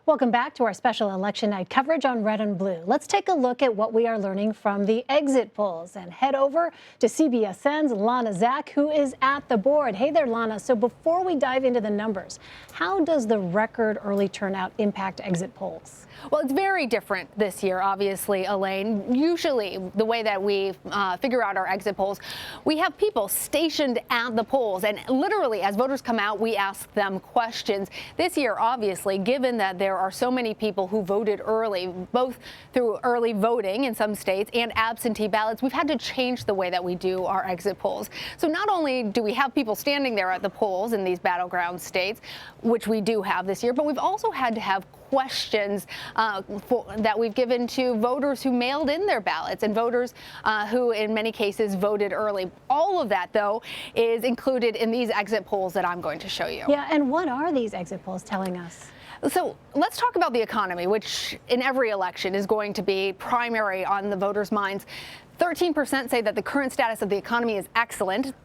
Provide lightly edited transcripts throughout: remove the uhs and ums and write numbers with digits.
Welcome back to our special election night coverage on Red and Blue. Let's take a look at what we are learning from the exit polls and head over to CBSN's Lana, who is at the board. Hey there, Lana. So before we dive into the numbers, how does the record early turnout impact exit polls? Well, it's very different this year, obviously, Elaine. Usually, the way that we figure out our exit polls, we have people stationed at the polls, and literally, as voters come out, we ask them questions. This year, obviously, given that there are so many people who voted early, both through early voting in some states and absentee ballots, we've had to change the way that we do our exit polls. So not only do we have people standing there at the polls in these battleground states, which we do have this year, but we've also had to have questions that we've given to voters who mailed in their ballots and voters who in many cases voted early. All of that, though, is included in these exit polls that I'm going to show you. Yeah, and what are these exit polls telling us? So let's talk about the economy, which in every election is going to be primary on the voters' minds. 13% say that the current status of the economy is excellent.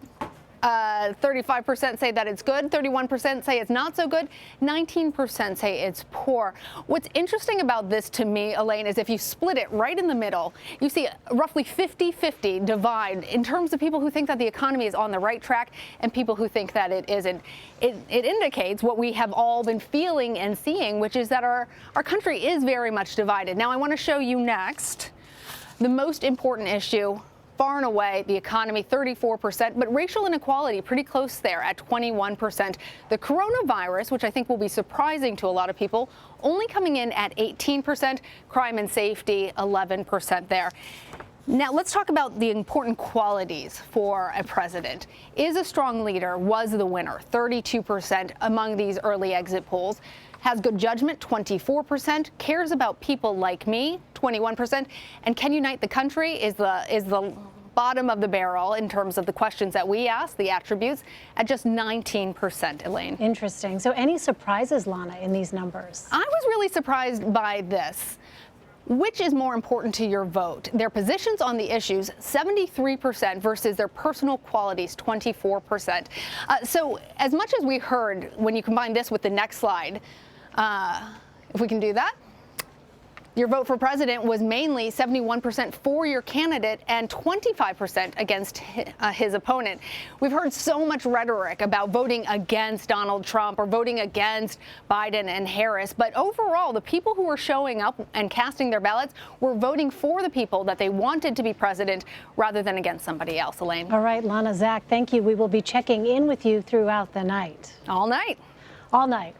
35% say that it's good, 31% say it's not so good, 19% say it's poor. What's interesting about this to me, Elaine, is if you split it right in the middle, you see a roughly 50-50 divide in terms of people who think that the economy is on the right track and people who think that it isn't. It indicates what we have all been feeling and seeing, which is that our country is very much divided. Now, I want to show you next the most important issue. Far and away, the economy, 34%, but racial inequality pretty close there at 21%. The coronavirus, which I think will be surprising to a lot of people, only coming in at 18%. Crime and safety, 11% there. Now, let's talk about the important qualities for a president. Is a strong leader, was the winner, 32% among these early exit polls. Has good judgment, 24%, cares about people like me, 21%, and can unite the country is the bottom of the barrel in terms of the questions that we ask, the attributes, at just 19%, Elaine. Interesting. So any surprises, Lana, in these numbers? I was really surprised by this. Which is more important to your vote? Their positions on the issues, 73% versus their personal qualities, 24%. So as much as we heard when you combine this with the next slide, if we can do that. Your vote for president was mainly 71% for your candidate and 25% against his opponent. We've heard so much rhetoric about voting against Donald Trump or voting against Biden and Harris. But overall, the people who were showing up and casting their ballots were voting for the people that they wanted to be president rather than against somebody else, Elaine. All right, Lana, thank you. We will be checking in with you throughout the night. All night. All night.